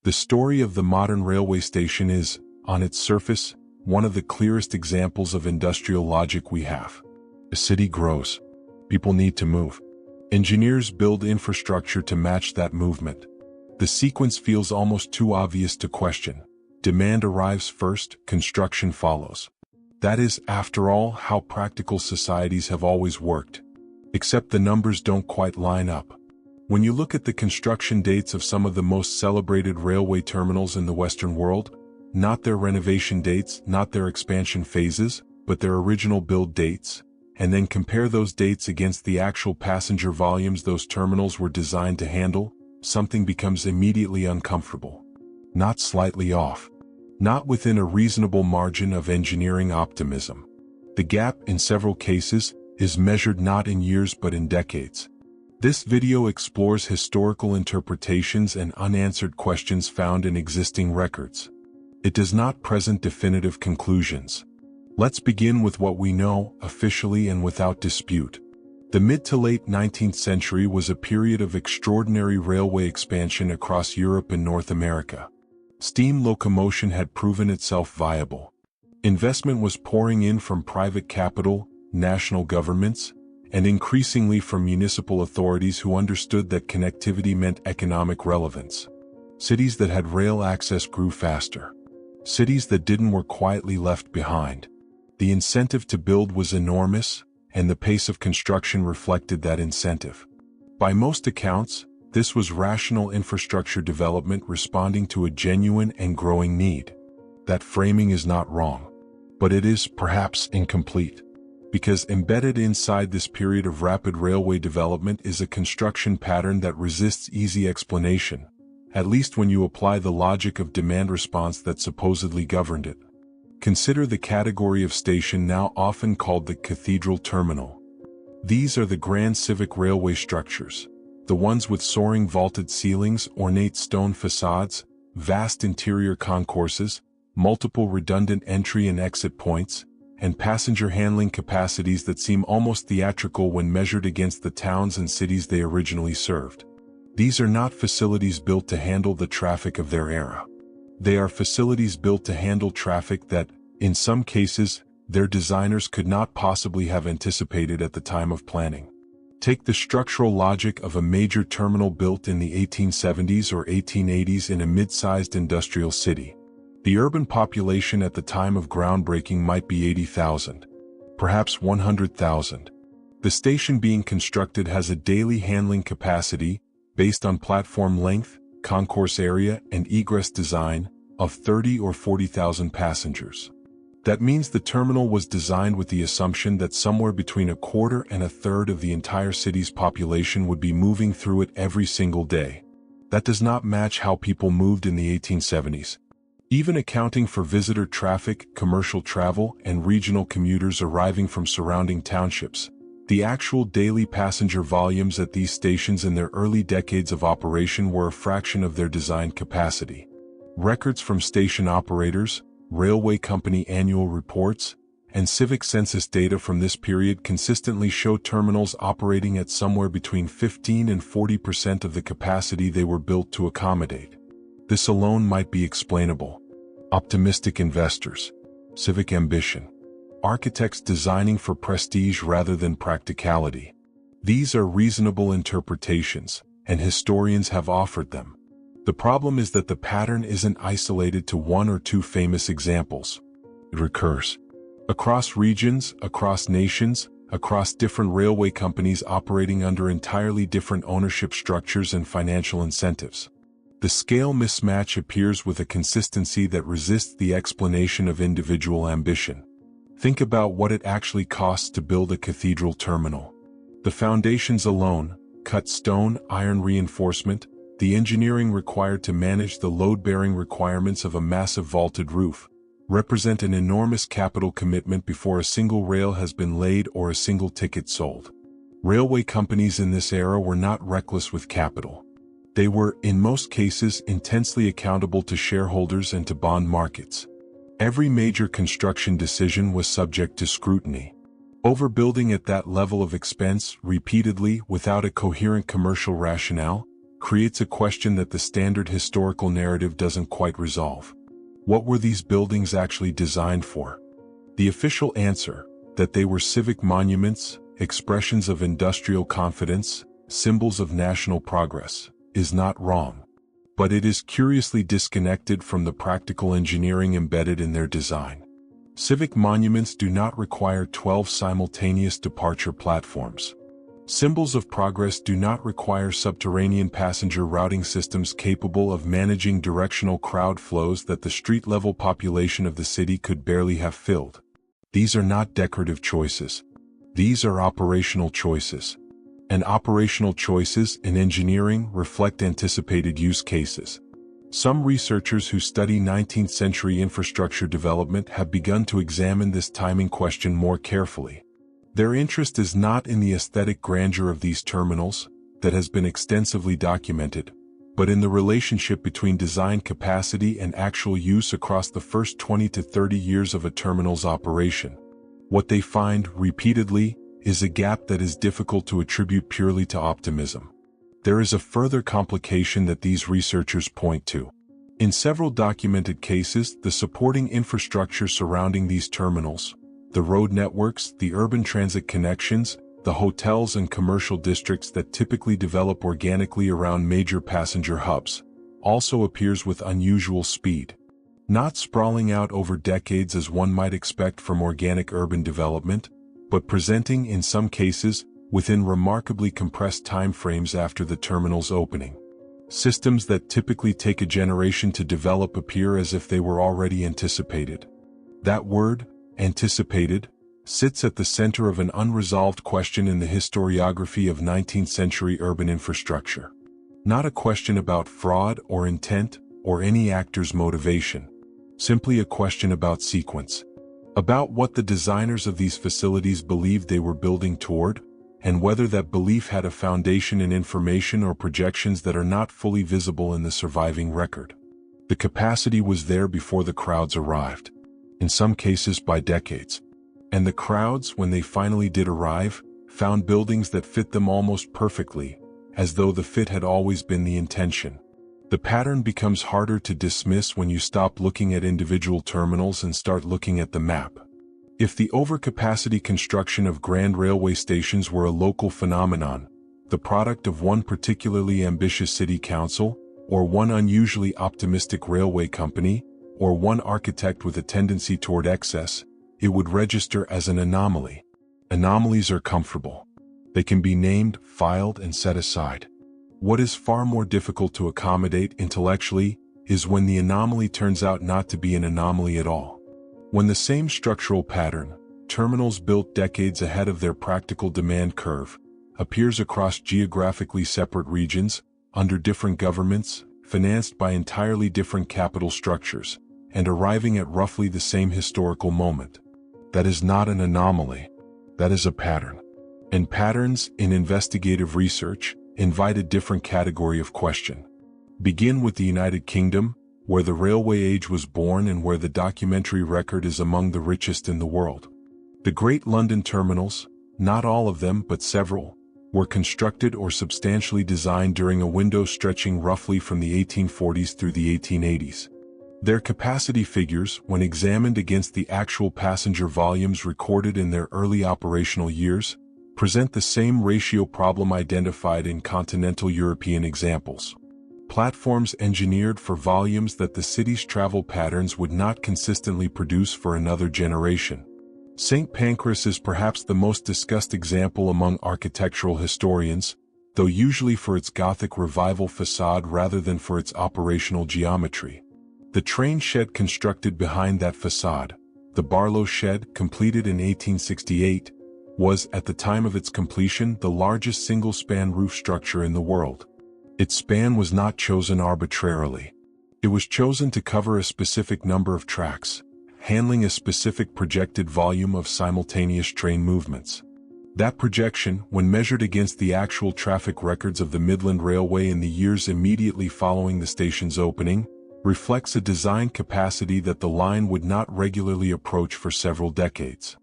The story of the modern railway station is, on its surface, one of the clearest examples of industrial logic we have. A city grows. People need to move. Engineers build infrastructure to match that movement. The sequence feels almost too obvious to question. Demand arrives first, construction follows. That is, after all, how practical societies have always worked. Except the numbers don't quite line up. When you look at the construction dates of some of the most celebrated railway terminals in the Western world, not their renovation dates, not their expansion phases, but their original build dates, and then compare those dates against the actual passenger volumes those terminals were designed to handle, something becomes immediately uncomfortable. Not slightly off. Not within a reasonable margin of engineering optimism. The gap, in several cases, is measured not in years but in decades. This video explores historical interpretations and unanswered questions found in existing records. It does not present definitive conclusions. Let's begin with what we know, officially and without dispute. The mid to late 19th century was a period of extraordinary railway expansion across Europe and North America. Steam locomotion had proven itself viable. Investment was pouring in from private capital, national governments, and increasingly from municipal authorities who understood that connectivity meant economic relevance. Cities that had rail access grew faster. Cities that didn't were quietly left behind. The incentive to build was enormous, and the pace of construction reflected that incentive. By most accounts, this was rational infrastructure development responding to a genuine and growing need. That framing is not wrong, but it is perhaps incomplete. Because embedded inside this period of rapid railway development is a construction pattern that resists easy explanation, at least when you apply the logic of demand response that supposedly governed it. Consider the category of station now often called the cathedral terminal. These are the grand civic railway structures, the ones with soaring vaulted ceilings, ornate stone facades, vast interior concourses, multiple redundant entry and exit points, and passenger handling capacities that seem almost theatrical when measured against the towns and cities they originally served. These are not facilities built to handle the traffic of their era. They are facilities built to handle traffic that, in some cases, their designers could not possibly have anticipated at the time of planning. Take the structural logic of a major terminal built in the 1870s or 1880s in a mid-sized industrial city. The urban population at the time of groundbreaking might be 80,000, perhaps 100,000. The station being constructed has a daily handling capacity, based on platform length, concourse area, and egress design, of 30 or 40,000 passengers. That means the terminal was designed with the assumption that somewhere between a quarter and a third of the entire city's population would be moving through it every single day. That does not match how people moved in the 1870s. Even accounting for visitor traffic, commercial travel, and regional commuters arriving from surrounding townships, the actual daily passenger volumes at these stations in their early decades of operation were a fraction of their design capacity. Records from station operators, railway company annual reports, and civic census data from this period consistently show terminals operating at somewhere between 15 and 40% of the capacity they were built to accommodate. This alone might be explainable. Optimistic investors, civic ambition, architects designing for prestige rather than practicality. These are reasonable interpretations, and historians have offered them. The problem is that the pattern isn't isolated to one or two famous examples. It recurs. Across regions, across nations, across different railway companies operating under entirely different ownership structures and financial incentives. The scale mismatch appears with a consistency that resists the explanation of individual ambition. Think about what it actually costs to build a cathedral terminal. The foundations alone, cut stone, iron reinforcement, the engineering required to manage the load-bearing requirements of a massive vaulted roof, represent an enormous capital commitment before a single rail has been laid or a single ticket sold. Railway companies in this era were not reckless with capital. They were, in most cases, intensely accountable to shareholders and to bond markets. Every major construction decision was subject to scrutiny. Overbuilding at that level of expense, repeatedly, without a coherent commercial rationale, creates a question that the standard historical narrative doesn't quite resolve. What were these buildings actually designed for? The official answer, that they were civic monuments, expressions of industrial confidence, symbols of national progress, is not wrong. But it is curiously disconnected from the practical engineering embedded in their design. Civic monuments do not require 12 simultaneous departure platforms. Symbols of progress do not require subterranean passenger routing systems capable of managing directional crowd flows that the street-level population of the city could barely have filled. These are not decorative choices. These are operational choices. And operational choices in engineering reflect anticipated use cases. Some researchers who study 19th century infrastructure development have begun to examine this timing question more carefully. Their interest is not in the aesthetic grandeur of these terminals, that has been extensively documented, but in the relationship between design capacity and actual use across the first 20 to 30 years of a terminal's operation. What they find, repeatedly, is a gap that is difficult to attribute purely to optimism. There is a further complication that these researchers point to. In several documented cases, the supporting infrastructure surrounding these terminals, the road networks, the urban transit connections, the hotels and commercial districts that typically develop organically around major passenger hubs, also appears with unusual speed. Not sprawling out over decades as one might expect from organic urban development, but presenting in some cases within remarkably compressed time frames after the terminal's opening. Systems that typically take a generation to develop appear as if they were already anticipated. That word, anticipated, sits at the center of an unresolved question in the historiography of 19th century urban infrastructure. Not a question about fraud or intent or any actor's motivation. Simply a question about sequence. About what the designers of these facilities believed they were building toward, and whether that belief had a foundation in information or projections that are not fully visible in the surviving record. The capacity was there before the crowds arrived, in some cases by decades. And the crowds, when they finally did arrive, found buildings that fit them almost perfectly, as though the fit had always been the intention. The pattern becomes harder to dismiss when you stop looking at individual terminals and start looking at the map. If the overcapacity construction of grand railway stations were a local phenomenon, the product of one particularly ambitious city council, or one unusually optimistic railway company, or one architect with a tendency toward excess, it would register as an anomaly. Anomalies are comfortable. They can be named, filed, and set aside. What is far more difficult to accommodate intellectually is when the anomaly turns out not to be an anomaly at all. When the same structural pattern, terminals built decades ahead of their practical demand curve, appears across geographically separate regions, under different governments, financed by entirely different capital structures, and arriving at roughly the same historical moment. That is not an anomaly. That is a pattern. And patterns, in investigative research, invite a different category of question. Begin with the United Kingdom, where the railway age was born and where the documentary record is among the richest in the world. The great London terminals, not all of them but several, were constructed or substantially designed during a window stretching roughly from the 1840s through the 1880s. Their capacity figures, when examined against the actual passenger volumes recorded in their early operational years, present the same ratio problem identified in continental European examples. Platforms engineered for volumes that the city's travel patterns would not consistently produce for another generation. St. Pancras is perhaps the most discussed example among architectural historians, though usually for its Gothic revival facade rather than for its operational geometry. The train shed constructed behind that facade, the Barlow Shed, completed in 1868, was, at the time of its completion, the largest single-span roof structure in the world. Its span was not chosen arbitrarily. It was chosen to cover a specific number of tracks, handling a specific projected volume of simultaneous train movements. That projection, when measured against the actual traffic records of the Midland Railway in the years immediately following the station's opening, reflects a design capacity that the line would not regularly approach for several decades.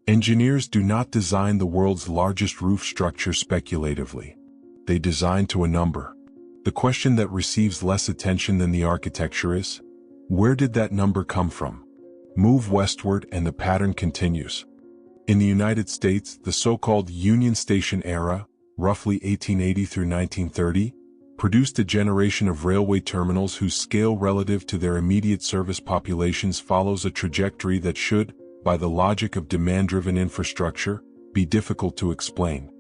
Engineers do not design the world's largest roof structure speculatively. They design to a number. The question that receives less attention than the architecture is, where did that number come from? Move westward and the pattern continues. In the United States, the so-called Union Station era, roughly 1880 through 1930, produced a generation of railway terminals whose scale relative to their immediate service populations follows a trajectory that should, by the logic of demand-driven infrastructure, be difficult to explain.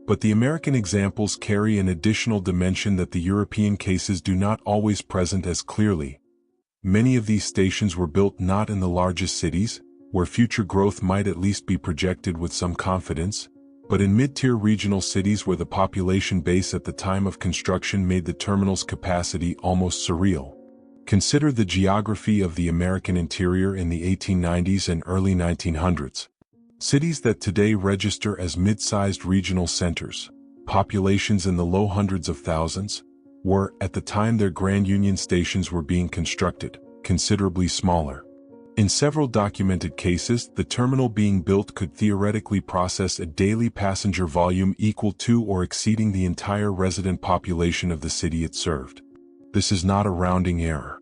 But the American examples carry an additional dimension that the European cases do not always present as clearly. Many of these stations were built not in the largest cities, where future growth might at least be projected with some confidence, but in mid-tier regional cities where the population base at the time of construction made the terminal's capacity almost surreal. Consider the geography of the American interior in the 1890s and early 1900s. Cities that today register as mid-sized regional centers, populations in the low hundreds of thousands, were, at the time their Grand Union stations were being constructed, considerably smaller. In several documented cases, the terminal being built could theoretically process a daily passenger volume equal to or exceeding the entire resident population of the city it served. This is not a rounding error.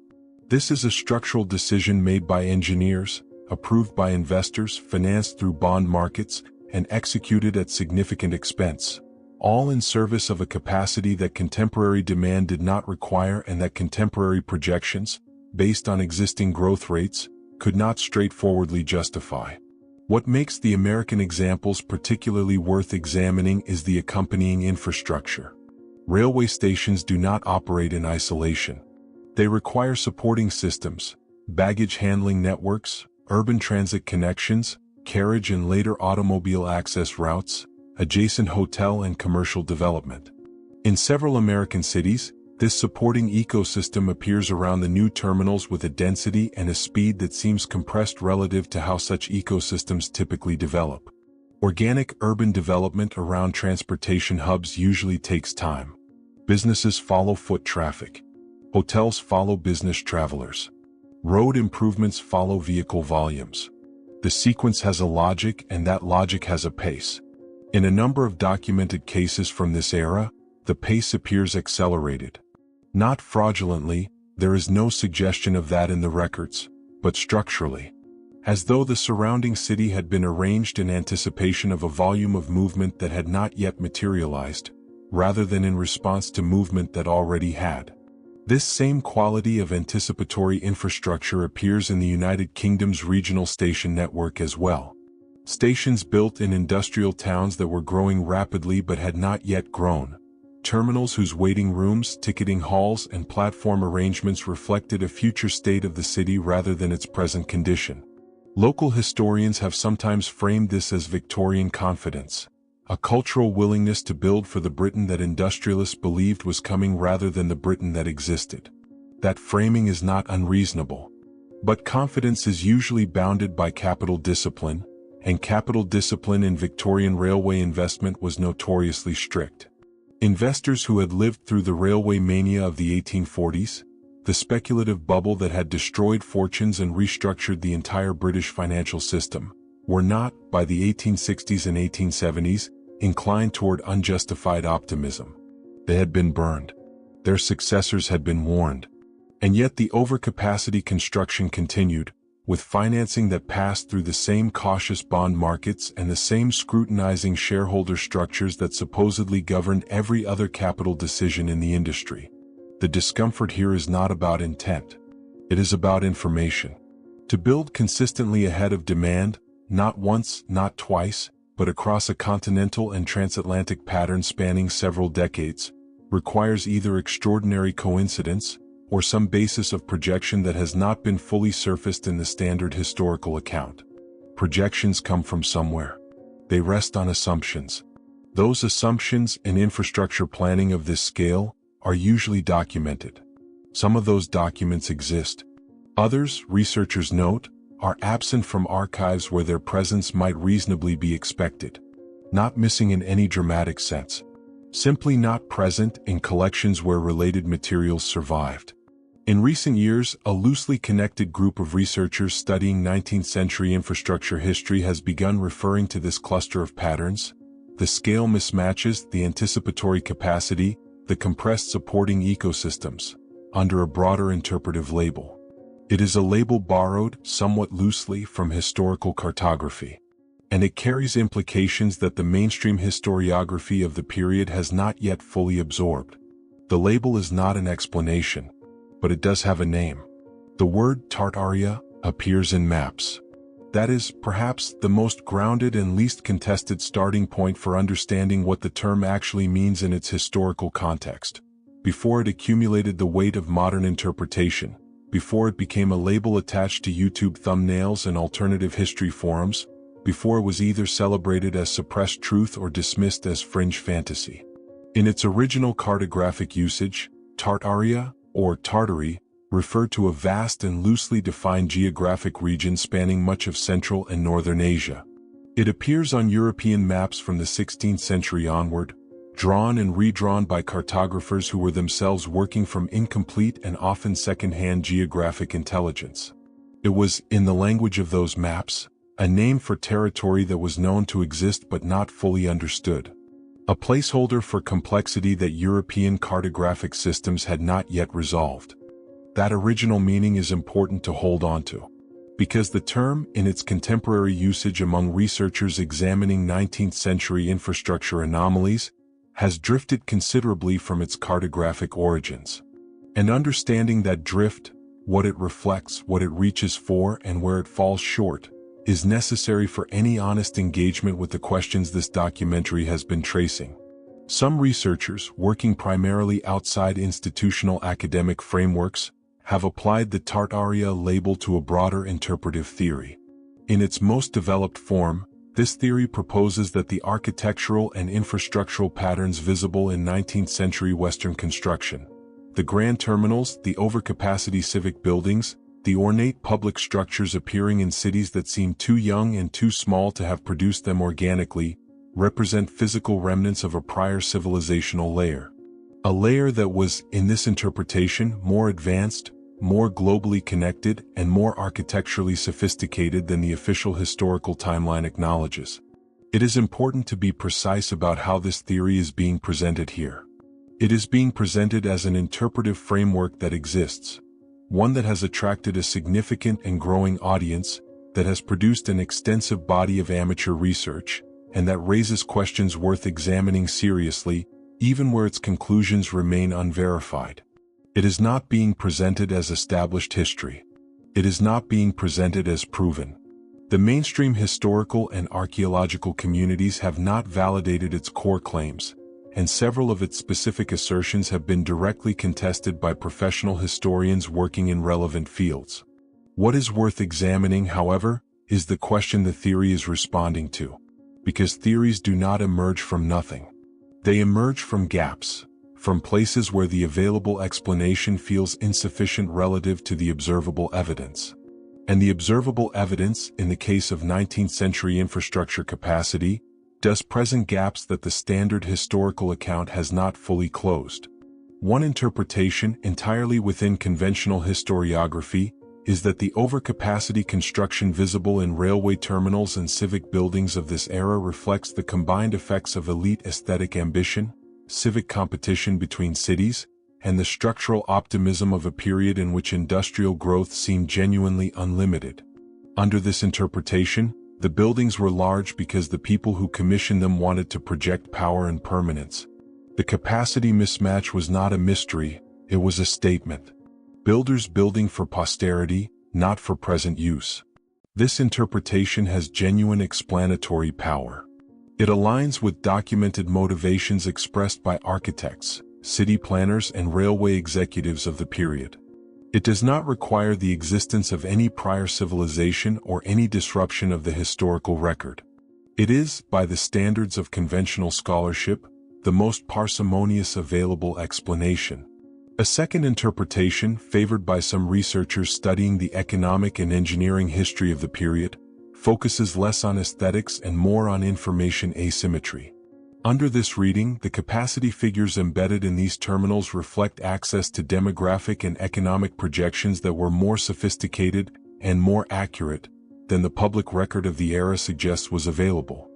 This is a structural decision made by engineers, approved by investors, financed through bond markets, and executed at significant expense, all in service of a capacity that contemporary demand did not require and that contemporary projections, based on existing growth rates, could not straightforwardly justify. What makes the American examples particularly worth examining is the accompanying infrastructure. Railway stations do not operate in isolation. They require supporting systems, baggage handling networks, urban transit connections, carriage and later automobile access routes, adjacent hotel and commercial development. In several American cities, this supporting ecosystem appears around the new terminals with a density and a speed that seems compressed relative to how such ecosystems typically develop. Organic urban development around transportation hubs usually takes time. Businesses follow foot traffic. Hotels follow business travelers. Road improvements follow vehicle volumes. The sequence has a logic, and that logic has a pace. In a number of documented cases from this era, the pace appears accelerated. Not fraudulently, there is no suggestion of that in the records, but structurally. As though the surrounding city had been arranged in anticipation of a volume of movement that had not yet materialized, rather than in response to movement that already had. This same quality of anticipatory infrastructure appears in the United Kingdom's regional station network as well. Stations built in industrial towns that were growing rapidly but had not yet grown. Terminals whose waiting rooms, ticketing halls, and platform arrangements reflected a future state of the city rather than its present condition. Local historians have sometimes framed this as Victorian confidence, a cultural willingness to build for the Britain that industrialists believed was coming rather than the Britain that existed. That framing is not unreasonable. But confidence is usually bounded by capital discipline, and capital discipline in Victorian railway investment was notoriously strict. Investors who had lived through the railway mania of the 1840s, the speculative bubble that had destroyed fortunes and restructured the entire British financial system, were not, by the 1860s and 1870s, inclined toward unjustified optimism. They had been burned. Their successors had been warned. And yet the overcapacity construction continued, with financing that passed through the same cautious bond markets and the same scrutinizing shareholder structures that supposedly governed every other capital decision in the industry. The discomfort here is not about intent. It is about information. To build consistently ahead of demand, not once, not twice, but across a continental and transatlantic pattern spanning several decades, requires either extraordinary coincidence or some basis of projection that has not been fully surfaced in the standard historical account. Projections come from somewhere. They rest on assumptions. Those assumptions in infrastructure planning of this scale are usually documented. Some of those documents exist. Others, researchers note, are absent from archives where their presence might reasonably be expected. Not missing in any dramatic sense. Simply not present in collections where related materials survived. In recent years, a loosely connected group of researchers studying 19th century infrastructure history has begun referring to this cluster of patterns, the scale mismatches, the anticipatory capacity, the compressed supporting ecosystems, under a broader interpretive label. It is a label borrowed, somewhat loosely, from historical cartography, and it carries implications that the mainstream historiography of the period has not yet fully absorbed. The label is not an explanation, but it does have a name. The word Tartaria appears in maps. That is, perhaps, the most grounded and least contested starting point for understanding what the term actually means in its historical context. Before it accumulated the weight of modern interpretation, before it became a label attached to YouTube thumbnails and alternative history forums, before it was either celebrated as suppressed truth or dismissed as fringe fantasy. In its original cartographic usage, Tartaria, or Tartary, referred to a vast and loosely defined geographic region spanning much of Central and Northern Asia. It appears on European maps from the 16th century onward, drawn and redrawn by cartographers who were themselves working from incomplete and often second-hand geographic intelligence. It was, in the language of those maps, a name for territory that was known to exist but not fully understood. A placeholder for complexity that European cartographic systems had not yet resolved. That original meaning is important to hold on to, because the term, in its contemporary usage among researchers examining 19th century infrastructure anomalies, has drifted considerably from its cartographic origins. And understanding that drift, what it reflects, what it reaches for, and where it falls short, is necessary for any honest engagement with the questions this documentary has been tracing. Some researchers, working primarily outside institutional academic frameworks, have applied the Tartaria label to a broader interpretive theory. In its most developed form, this theory proposes that the architectural and infrastructural patterns visible in 19th century Western construction, the grand terminals, the overcapacity civic buildings, the ornate public structures appearing in cities that seem too young and too small to have produced them organically, represent physical remnants of a prior civilizational layer. A layer that was, in this interpretation, more advanced, more globally connected, and more architecturally sophisticated than the official historical timeline acknowledges. It is important to be precise about how this theory is being presented here. It is being presented as an interpretive framework that exists, one that has attracted a significant and growing audience, that has produced an extensive body of amateur research, and that raises questions worth examining seriously, even where its conclusions remain unverified. It is not being presented as established history. It is not being presented as proven. The mainstream historical and archaeological communities have not validated its core claims, and several of its specific assertions have been directly contested by professional historians working in relevant fields. What is worth examining, however, is the question the theory is responding to, because theories do not emerge from nothing. They emerge from gaps, from places where the available explanation feels insufficient relative to the observable evidence. And the observable evidence, in the case of 19th century infrastructure capacity, does present gaps that the standard historical account has not fully closed. One interpretation, entirely within conventional historiography, is that the overcapacity construction visible in railway terminals and civic buildings of this era reflects the combined effects of elite aesthetic ambition, civic competition between cities, and the structural optimism of a period in which industrial growth seemed genuinely unlimited. Under this interpretation, the buildings were large because the people who commissioned them wanted to project power and permanence. The capacity mismatch was not a mystery, it was a statement. Builders building for posterity, not for present use. This interpretation has genuine explanatory power. It aligns with documented motivations expressed by architects, city planners, and railway executives of the period. It does not require the existence of any prior civilization or any disruption of the historical record. It is, by the standards of conventional scholarship, the most parsimonious available explanation. A second interpretation, favored by some researchers studying the economic and engineering history of the period, focuses less on aesthetics and more on information asymmetry. Under this reading, the capacity figures embedded in these terminals reflect access to demographic and economic projections that were more sophisticated and more accurate than the public record of the era suggests was available.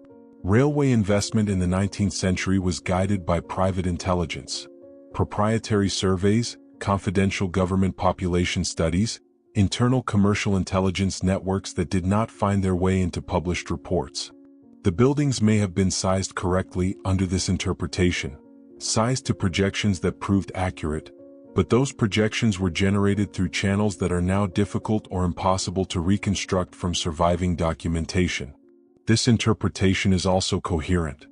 Railway investment in the 19th century was guided by private intelligence. proprietary surveys, confidential government population studies, internal commercial intelligence networks that did not find their way into published reports. The buildings may have been sized correctly under this interpretation, sized to projections that proved accurate, but those projections were generated through channels that are now difficult or impossible to reconstruct from surviving documentation. This interpretation is also coherent.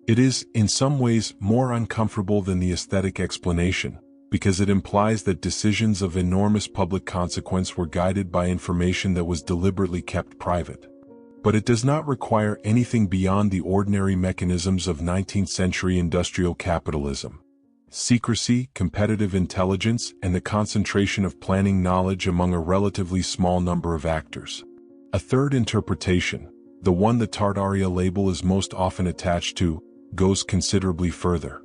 It is, in some ways, more uncomfortable than the aesthetic explanation, because it implies that decisions of enormous public consequence were guided by information that was deliberately kept private. But it does not require anything beyond the ordinary mechanisms of 19th-century industrial capitalism: secrecy, competitive intelligence, and the concentration of planning knowledge among a relatively small number of actors. A third interpretation, the one the Tartaria label is most often attached to, goes considerably further.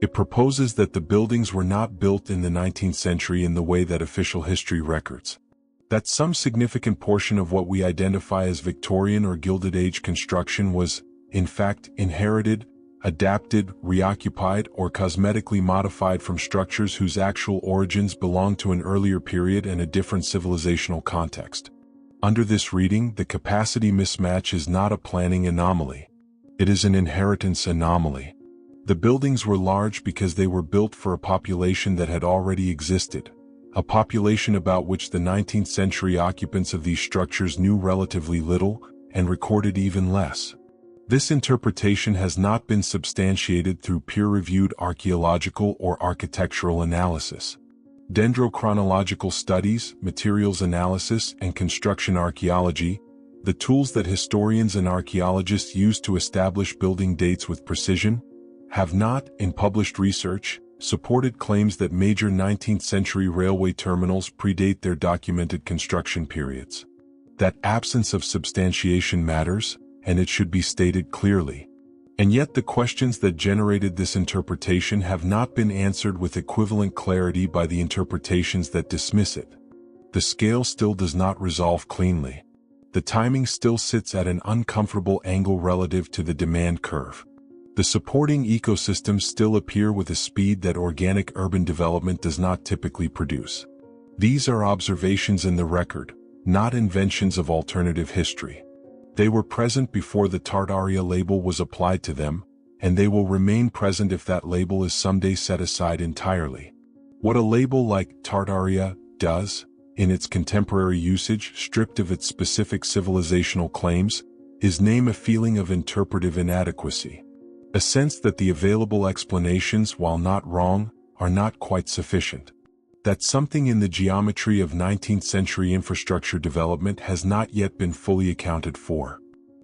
It proposes that the buildings were not built in the 19th century in the way that official history records. That some significant portion of what we identify as Victorian or Gilded Age construction was, in fact, inherited, adapted, reoccupied, or cosmetically modified from structures whose actual origins belong to an earlier period and a different civilizational context. Under this reading, the capacity mismatch is not a planning anomaly. It is an inheritance anomaly. The buildings were large because they were built for a population that had already existed, a population about which the 19th century occupants of these structures knew relatively little and recorded even less. This interpretation has not been substantiated through peer-reviewed archaeological or architectural analysis. Dendrochronological studies, materials analysis, and construction archaeology, the tools that historians and archaeologists use to establish building dates with precision, have not, in published research, supported claims that major 19th century railway terminals predate their documented construction periods. That absence of substantiation matters, and it should be stated clearly. And yet the questions that generated this interpretation have not been answered with equivalent clarity by the interpretations that dismiss it. The scale still does not resolve cleanly. The timing still sits at an uncomfortable angle relative to the demand curve. The supporting ecosystems still appear with a speed that organic urban development does not typically produce. These are observations in the record, not inventions of alternative history. They were present before the Tartaria label was applied to them, and they will remain present if that label is someday set aside entirely. What a label like Tartaria does, in its contemporary usage stripped of its specific civilizational claims, is name a feeling of interpretive inadequacy. A sense that the available explanations, while not wrong, are not quite sufficient. That something in the geometry of 19th century infrastructure development has not yet been fully accounted for.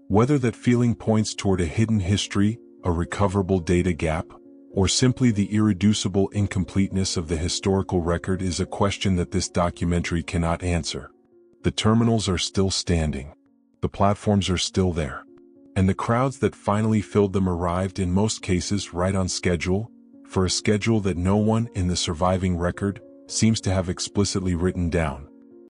Whether that feeling points toward a hidden history, a recoverable data gap, or simply the irreducible incompleteness of the historical record is a question that this documentary cannot answer. The terminals are still standing. The platforms are still there. And the crowds that finally filled them arrived in most cases right on schedule, for a schedule that no one in the surviving record seems to have explicitly written down.